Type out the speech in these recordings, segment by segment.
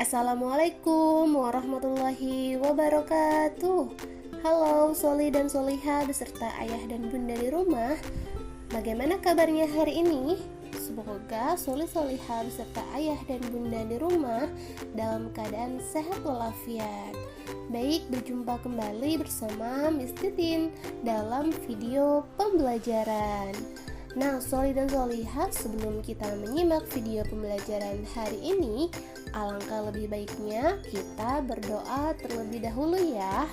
Assalamualaikum warahmatullahi wabarakatuh. Halo Soli dan Soliha beserta ayah dan bunda di rumah. Bagaimana kabarnya hari ini? Semoga Soli Soliha beserta ayah dan bunda di rumah dalam keadaan sehat walafiat. Baik, berjumpa kembali bersama Miss Titin dalam video pembelajaran. Nah, Soli dan Soliha, sebelum kita menyimak video pembelajaran hari ini, alangkah lebih baiknya kita berdoa terlebih dahulu ya.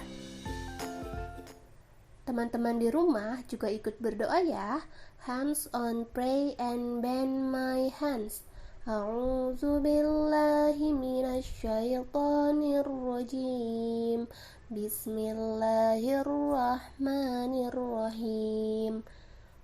Teman-teman di rumah juga ikut berdoa ya. Hands on pray and bend my hands. A'udzu billahi minasyaitonir rajim. Bismillahirrahmanirrahim.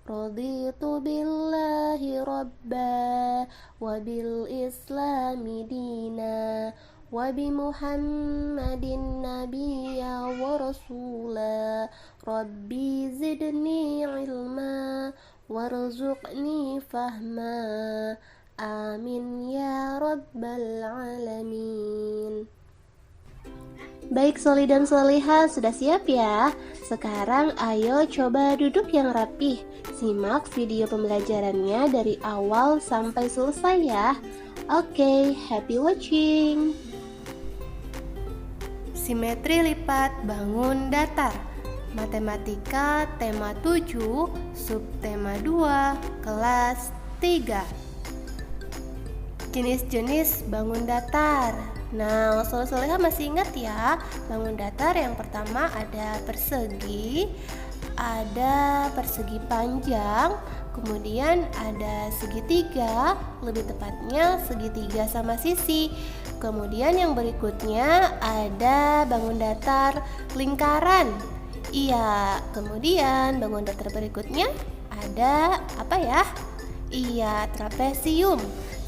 Raditu billahi rabba wa bil islami dina wa bi muhammadin nabiyya wa rasula rabbi zidni ilma warzuqni fahma amin ya rabbal alamin. Baik, Soli dan Soliha, sudah siap ya? Sekarang ayo coba duduk yang rapih. Simak video pembelajarannya dari awal sampai selesai ya. Oke, happy watching. Simetri lipat bangun datar. Matematika tema 7, subtema 2, kelas 3. Jenis-jenis bangun datar. Nah, Soliha masih ingat ya, bangun datar yang pertama ada persegi panjang, kemudian ada segitiga, lebih tepatnya segitiga sama sisi. Kemudian yang berikutnya ada bangun datar lingkaran. Iya, kemudian bangun datar berikutnya ada apa ya? Iya, trapesium.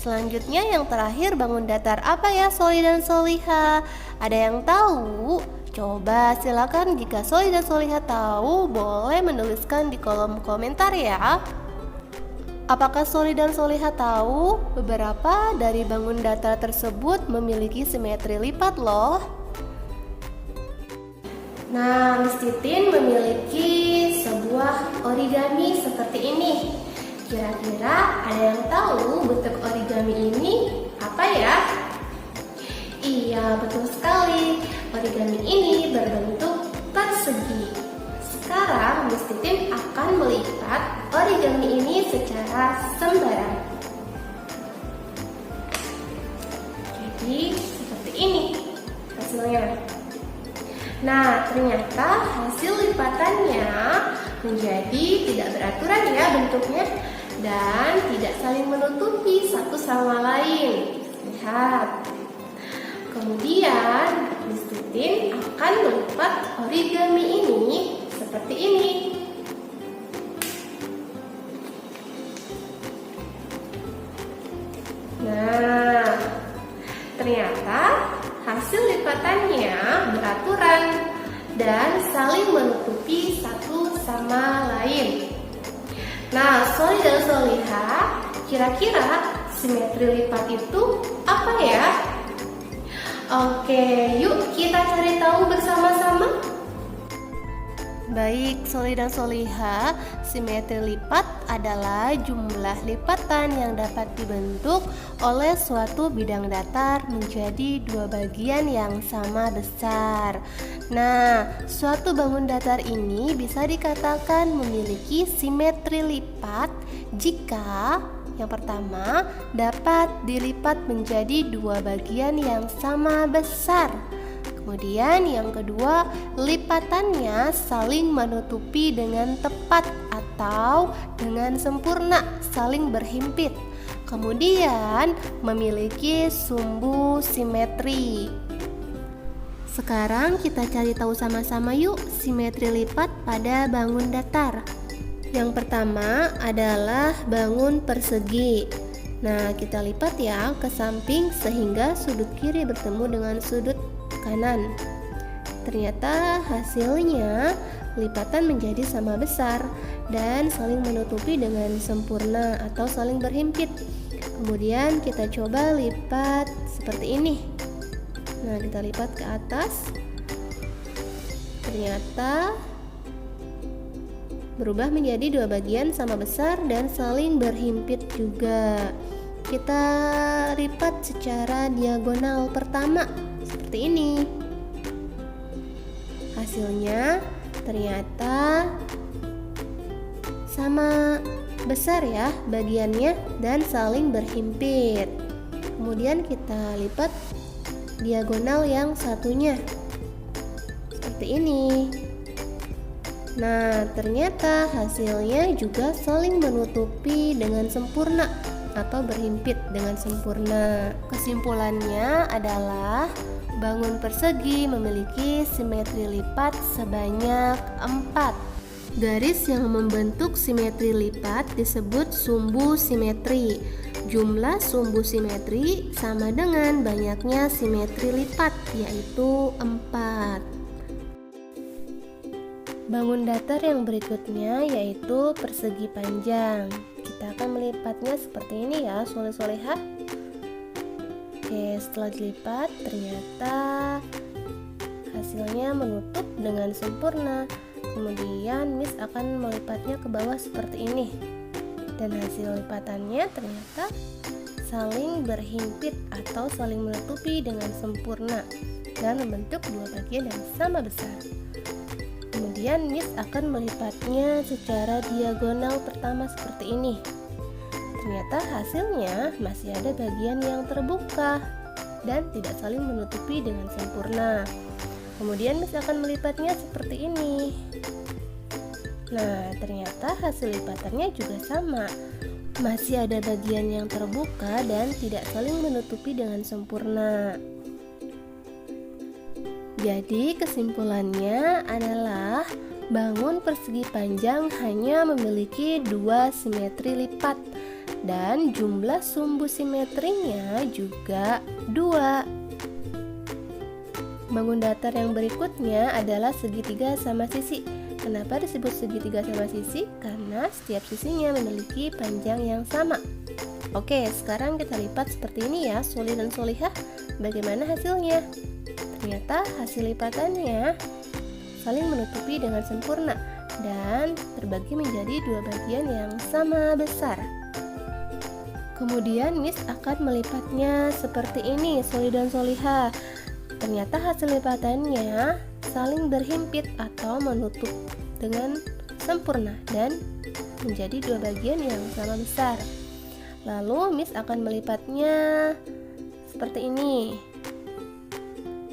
Selanjutnya yang terakhir bangun datar apa ya Soli dan Soliha? Ada yang tahu? Coba silakan jika Soli dan Soliha tahu boleh menuliskan di kolom komentar ya. Apakah Soli dan Soliha tahu beberapa dari bangun datar tersebut memiliki simetri lipat loh? Nah, Miss Titin memiliki sebuah origami seperti ini. Kira-kira ada yang tahu bentuk origami ini apa ya? Iya, betul sekali. Origami ini berbentuk persegi. Sekarang Miss Titin akan melipat origami ini secara sembarang. Jadi seperti ini hasilnya. Nah, ternyata hasil lipatannya menjadi tidak beraturan ya bentuknya dan tidak saling menutupi satu sama lain. Lihat. Kemudian Miss Titin akan melipat origami ini seperti ini. Nah, ternyata hasil lipatannya beraturan dan saling menutupi satu sama lain. Nah, Soli dan Soliha, kira-kira simetri lipat itu apa ya? Oke, yuk kita cari tahu bersama-sama. Baik, Soli dan Soliha, simetri lipat adalah jumlah lipatan yang dapat dibentuk oleh suatu bidang datar menjadi dua bagian yang sama besar. Nah, suatu bangun datar ini bisa dikatakan memiliki simetri lipat jika yang pertama dapat dilipat menjadi dua bagian yang sama besar. Kemudian yang kedua, lipatannya saling menutupi dengan tepat atau dengan sempurna, saling berhimpit. Kemudian memiliki sumbu simetri. Sekarang kita cari tahu sama-sama yuk simetri lipat pada bangun datar. Yang pertama adalah bangun persegi. Nah, kita lipat ya ke samping sehingga sudut kiri bertemu dengan sudut kanan. Ternyata hasilnya lipatan menjadi sama besar dan saling menutupi dengan sempurna atau saling berhimpit. Kemudian kita coba lipat seperti ini. Nah, kita lipat ke atas. Ternyata berubah menjadi dua bagian sama besar dan saling berhimpit juga. Kita lipat secara diagonal pertama seperti ini. Hasilnya ternyata sama besar ya bagiannya dan saling berhimpit. Kemudian kita lipat diagonal yang satunya seperti ini. Nah, ternyata hasilnya juga saling menutupi dengan sempurna atau berhimpit dengan sempurna. Kesimpulannya adalah bangun persegi memiliki simetri lipat sebanyak 4. Garis yang membentuk simetri lipat disebut sumbu simetri. Jumlah sumbu simetri sama dengan banyaknya simetri lipat, yaitu 4. Bangun datar yang berikutnya yaitu persegi panjang. Kita akan melipatnya seperti ini ya, soleh-solehah. Oke, setelah dilipat ternyata hasilnya menutup dengan sempurna. Kemudian Miss akan melipatnya ke bawah seperti ini. Dan hasil lipatannya ternyata saling berhimpit atau saling menutupi dengan sempurna dan membentuk dua bagian yang sama besar. Kemudian Miss akan melipatnya secara diagonal pertama seperti ini. Ternyata hasilnya masih ada bagian yang terbuka dan tidak saling menutupi dengan sempurna. Kemudian Miss akan melipatnya seperti ini. Nah, ternyata hasil lipatannya juga sama. Masih ada bagian yang terbuka dan tidak saling menutupi dengan sempurna. Jadi kesimpulannya adalah bangun persegi panjang hanya memiliki dua simetri lipat dan jumlah sumbu simetrinya juga 2. Bangun datar yang berikutnya adalah segitiga sama sisi. Kenapa disebut segitiga sama sisi? Karena setiap sisinya memiliki panjang yang sama. Oke, sekarang kita lipat seperti ini ya, Soli dan Solihah. Bagaimana hasilnya? Ternyata hasil lipatannya saling menutupi dengan sempurna dan terbagi menjadi dua bagian yang sama besar. Kemudian Miss akan melipatnya seperti ini, Soli dan Solihah. Ternyata hasil lipatannya saling berhimpit atau menutup dengan sempurna dan menjadi dua bagian yang sama besar. Lalu Miss akan melipatnya seperti ini.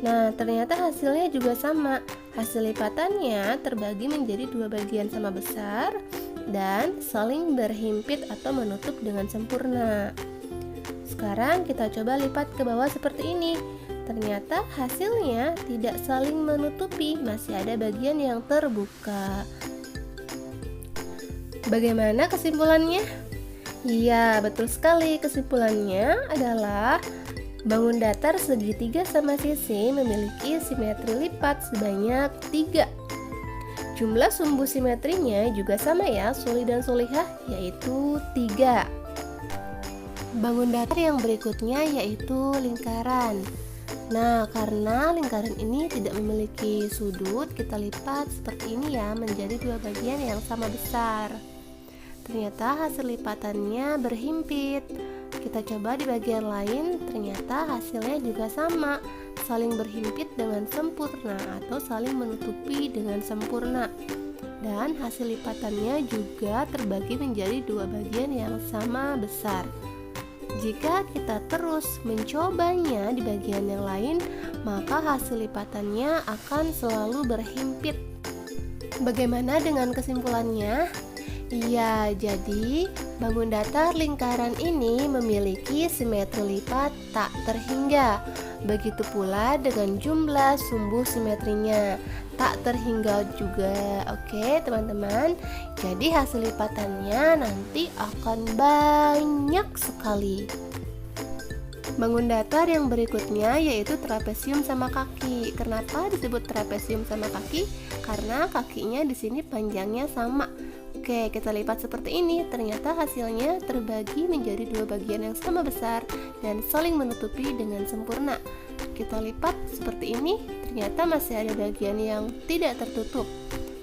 Nah, ternyata hasilnya juga sama. Hasil lipatannya terbagi menjadi dua bagian sama besar dan saling berhimpit atau menutup dengan sempurna. Sekarang kita coba lipat ke bawah seperti ini. Ternyata hasilnya tidak saling menutupi, masih ada bagian yang terbuka. Bagaimana kesimpulannya? Iya, betul sekali. Kesimpulannya adalah bangun datar segitiga sama sisi memiliki simetri lipat sebanyak 3. Jumlah sumbu simetrinya juga sama ya, Soli dan Solihah, yaitu 3. Bangun datar yang berikutnya yaitu lingkaran. Nah, karena lingkaran ini tidak memiliki sudut, kita lipat seperti ini ya, menjadi dua bagian yang sama besar. Ternyata hasil lipatannya berhimpit. Kita coba di bagian lain, ternyata hasilnya juga sama, saling berhimpit dengan sempurna atau saling menutupi dengan sempurna. Dan hasil lipatannya juga terbagi menjadi dua bagian yang sama besar. Jika kita terus mencobanya di bagian yang lain, maka hasil lipatannya akan selalu berhimpit. Bagaimana dengan kesimpulannya? Iya, jadi bangun datar lingkaran ini memiliki simetri lipat tak terhingga. Begitu pula dengan jumlah sumbu simetrinya tak terhingga juga. Oke teman-teman, jadi hasil lipatannya nanti akan banyak sekali. Bangun datar yang berikutnya yaitu trapesium sama kaki. Kenapa disebut trapesium sama kaki? Karena kakinya di sini panjangnya sama. Oke, kita lipat seperti ini. Ternyata hasilnya terbagi menjadi dua bagian yang sama besar dan saling menutupi dengan sempurna. kita lipat seperti ini, ternyata masih ada bagian yang tidak tertutup.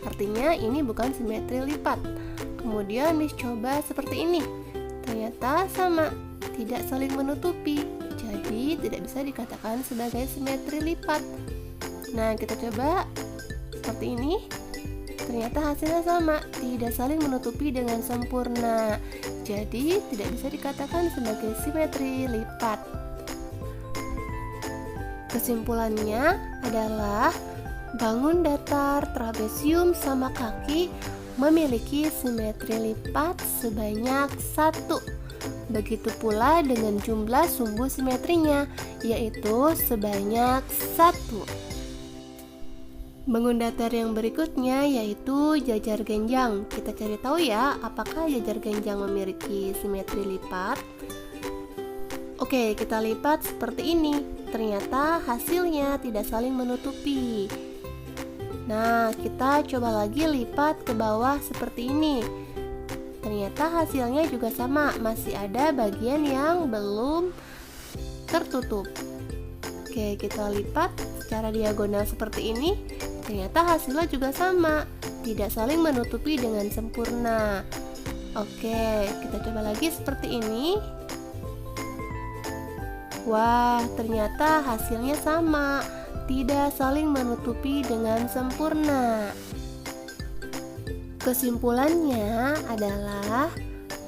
Artinya ini bukan simetri lipat. Kemudian Miss coba seperti ini, ternyata sama, tidak saling menutupi. Jadi tidak bisa dikatakan sebagai simetri lipat. Nah, kita coba seperti ini, ternyata hasilnya sama, tidak saling menutupi dengan sempurna. Jadi tidak bisa dikatakan sebagai simetri lipat. Kesimpulannya adalah bangun datar, trapesium sama kaki memiliki simetri lipat sebanyak 1. Begitu pula dengan jumlah sumbu simetrinya, yaitu sebanyak 1. Bangun datar yang berikutnya yaitu jajar genjang. Kita cari tahu ya, apakah jajar genjang memiliki simetri lipat? Oke, kita lipat seperti ini. Ternyata hasilnya tidak saling menutupi. Nah, kita coba lagi lipat ke bawah seperti ini. Ternyata hasilnya juga sama, masih ada bagian yang belum tertutup. Oke, kita lipat secara diagonal seperti ini. Ternyata hasilnya juga sama, tidak saling menutupi dengan sempurna. Oke, kita coba lagi seperti ini. Wah, ternyata hasilnya sama, tidak saling menutupi dengan sempurna. Kesimpulannya adalah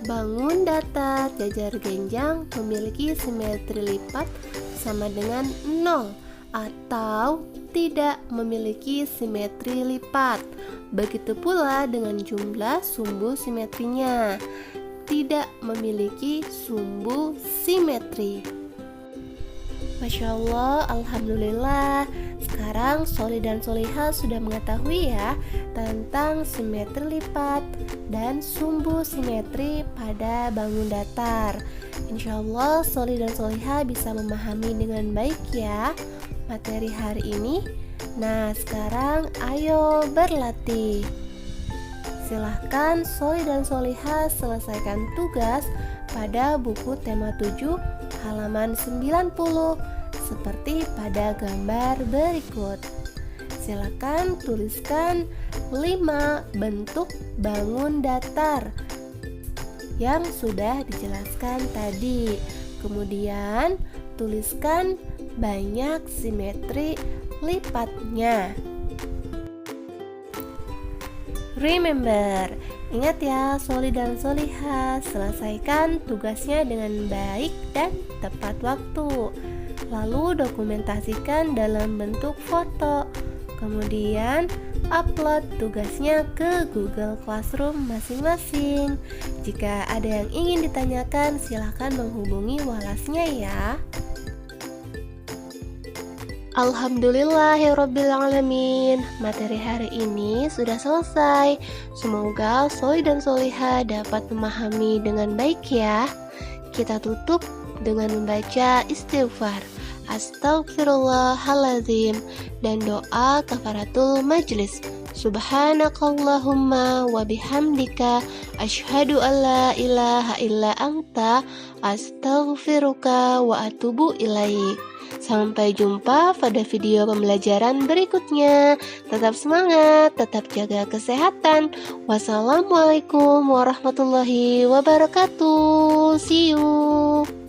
bangun datar jajar genjang memiliki simetri lipat sama dengan 0 atau tidak memiliki simetri lipat. Begitu pula dengan jumlah sumbu simetrinya, tidak memiliki sumbu simetri. Masya Allah, Alhamdulillah. Sekarang Soli dan Soliha sudah mengetahui ya tentang simetri lipat dan sumbu simetri pada bangun datar. Insya Allah Soli dan Soliha bisa memahami dengan baik ya materi hari ini. Nah, sekarang ayo berlatih. Silahkan Soli dan Soliha selesaikan tugas pada buku tema 7 halaman 90 seperti pada gambar berikut. Silakan tuliskan 5 bentuk bangun datar yang sudah dijelaskan tadi. Kemudian tuliskan banyak simetri lipatnya. Remember, ingat ya Soli dan Soliha, selesaikan tugasnya dengan baik dan tepat waktu. Lalu dokumentasikan dalam bentuk foto. Kemudian upload tugasnya ke Google Classroom masing-masing. Jika ada yang ingin ditanyakan, silakan menghubungi walasnya ya. Alhamdulillahirrabbilalamin. Materi hari ini sudah selesai. Semoga Soli dan Soliha dapat memahami dengan baik ya. Kita tutup dengan membaca istighfar, Astaghfirullahaladzim, dan doa kafaratul majlis. Subhanakallahumma wa bihamdika asyhadu an la ilaha illa anta astaghfiruka wa atubu ilaik. Sampai jumpa pada video pembelajaran berikutnya. Tetap semangat, tetap jaga kesehatan. Wassalamualaikum warahmatullahi wabarakatuh. See you.